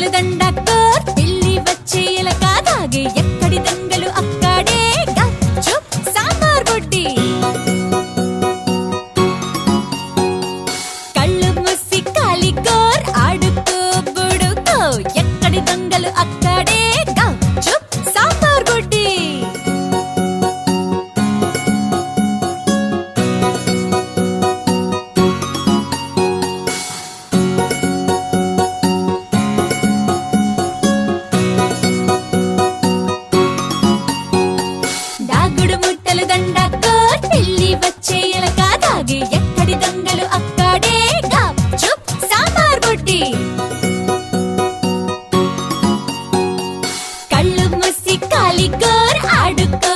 ముట్టలు దండాకోర్ పిల్లి వచ్చే ఎలక దాగే ఎక్కడి దొంగలు అక్కడే గప్చుప్ సాంబార్ బుడ్డి కళ్ళు మూసి కాలికోర్ ఆడుకో బుడుకో ఎక్కడి దొంగలు అక్కడే గప్చుప్ సాంబార్ బుడ్డి దాగుడు ముట్టలు దండాకోర్ పిల్లి వచ్చే ఎలక దాగే ఎక్కడి దొంగలు అక్కడే గప్చుప్ సాంబార్ బుడ్డి కళ్ళు మూసి కాలికోర్ ఆడుకో